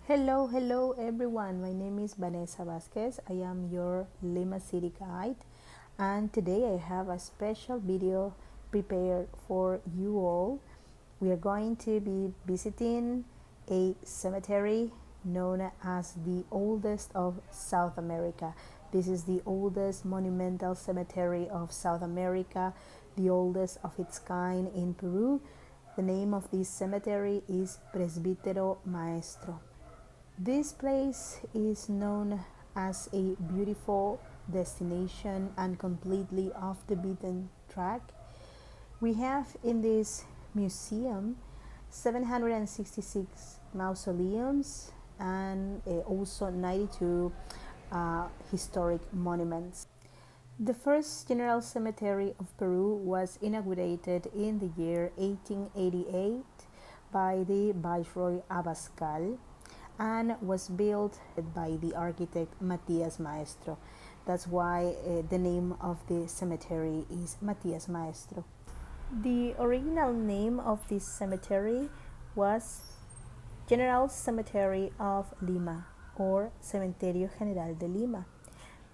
Hello everyone. My name is Vanessa Vasquez. I am your Lima City guide, and today I have a special video prepared for you all. We are going to be visiting a cemetery known as the oldest of South America. This is the oldest monumental cemetery of South America, the oldest of its kind in Peru. The name of this cemetery is Presbitero Maestro. This place is known as a beautiful destination and completely off the beaten track. We have in this museum 766 mausoleums and also 92 historic monuments. The first general cemetery of Peru was inaugurated in the year 1888 by the Viceroy Abascal and was built by the architect Matias Maestro. That's why the name of the cemetery is Matias Maestro. The original name of this cemetery was General Cemetery of Lima or Cementerio General de Lima,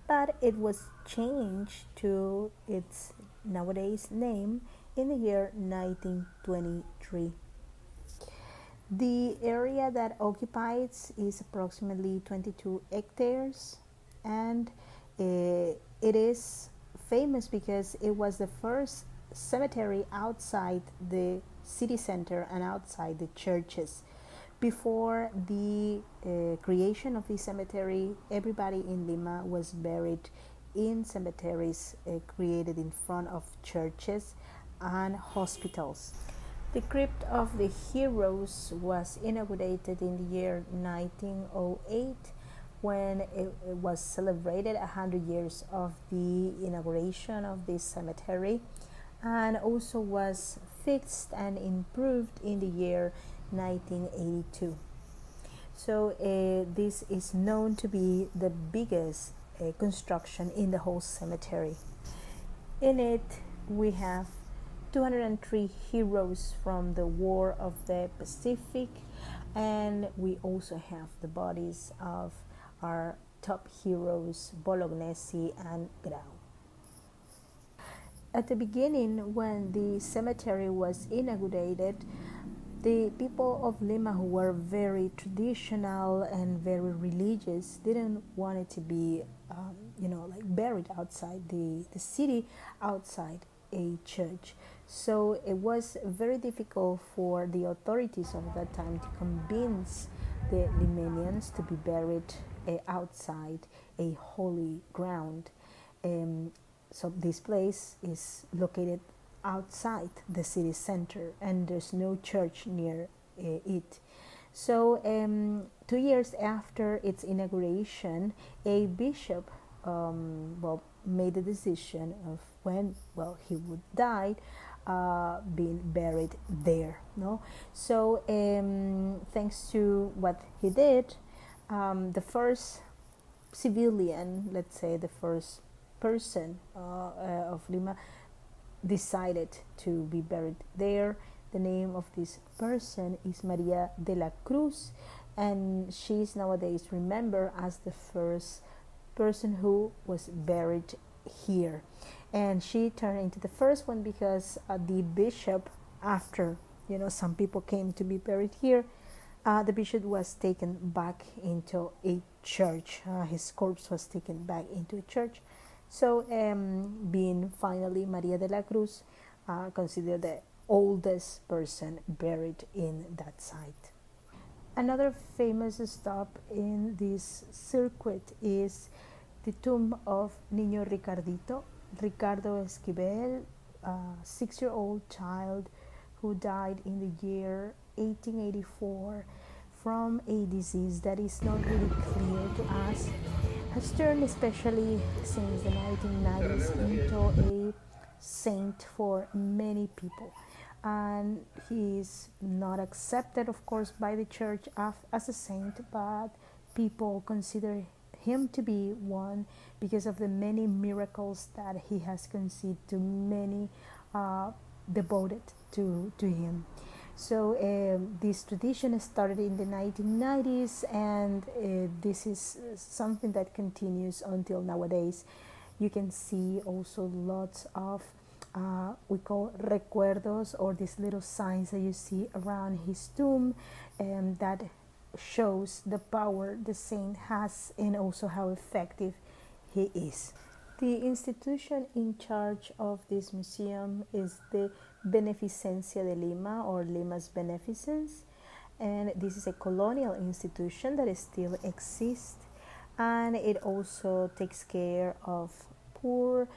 but it was changed to its nowadays name in the year 1923. The area that occupies is approximately 22 hectares, and it is famous because it was the first cemetery outside the city center and outside the churches. Before the creation of this cemetery, everybody in Lima was buried in cemeteries created in front of churches and hospitals. The Crypt of the Heroes was inaugurated in the year 1908 when it was celebrated 100 years of the inauguration of this cemetery, and also was fixed and improved in the year 1982. So this is known to be the biggest construction in the whole cemetery. In it we have 203 heroes from the War of the Pacific, and we also have the bodies of our top heroes Bolognesi and Grau. At the beginning, when the cemetery was inaugurated, the people of Lima, who were very traditional and very religious, didn't want it to be buried outside the city, outside a church. So it was very difficult for the authorities of that time to convince the Limanians to be buried outside a holy ground. So this place is located outside the city center, and there's no church near it. So 2 years after its inauguration, a bishop made the decision of when he would die, being buried there. So thanks to what he did, the first civilian, let's say the first person of Lima, decided to be buried there. The name of this person is Maria de la Cruz, and she is nowadays remembered as the first person who was buried here. And she turned into the first one because the bishop, after some people came to be buried here, the bishop was taken back into a church. His corpse was taken back into a church. So being finally Maria de la Cruz considered the oldest person buried in that site. Another famous stop in this circuit is the tomb of Niño Ricardo Esquivel, a 6-year-old child who died in the year 1884 from a disease that is not really clear to us, has turned, especially since the 1990s, into a saint for many people. And he is not accepted, of course, by the church as a saint, but people consider him to be one because of the many miracles that he has conceded to many devoted to him. So this tradition started in the 1990s, and this is something that continues until nowadays. You can see also lots of we call recuerdos, or these little signs that you see around his tomb, that shows the power the saint has and also how effective he is. The institution in charge of this museum is the Beneficencia de Lima, or Lima's Beneficence, and this is a colonial institution that still exists, and it also takes care of poor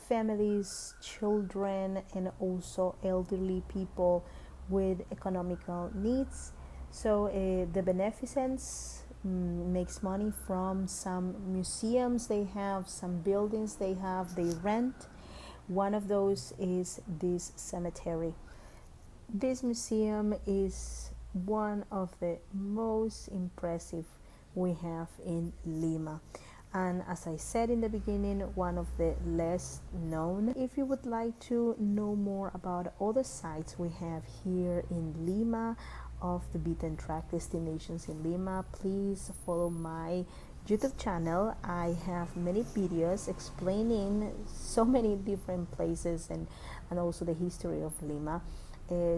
families, children, and also elderly people with economical needs. So the beneficence makes money from some museums they have, some buildings they have, they rent. One of those is this cemetery. This museum is one of the most impressive we have in Lima, and as I said in the beginning, one of the less known. If you would like to know more about other sites we have here in Lima, of the beaten track destinations in Lima, please follow my YouTube channel. I have many videos explaining so many different places and also the history of Lima.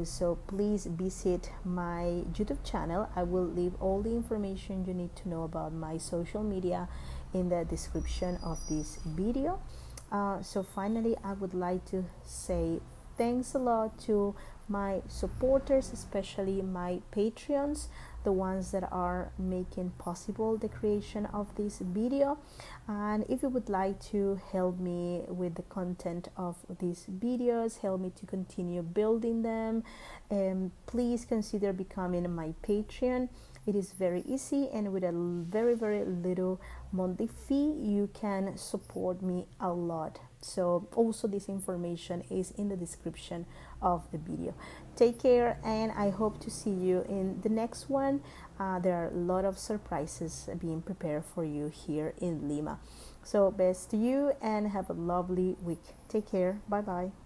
So please visit my YouTube channel. I will leave all the information you need to know about my social media in the description of this video. So finally, I would like to say thanks a lot to my supporters, especially my Patreons, the ones that are making possible the creation of this video. And if you would like to help me with the content of these videos, help me to continue building them, please consider becoming my Patreon. It is very easy, and with a very little monthly fee you can support me a lot. So also this information is in the description of the video. Take care, and I hope to see you in the next one. There are a lot of surprises being prepared for you here in Lima. So best to you, and have a lovely week. Take care. Bye bye.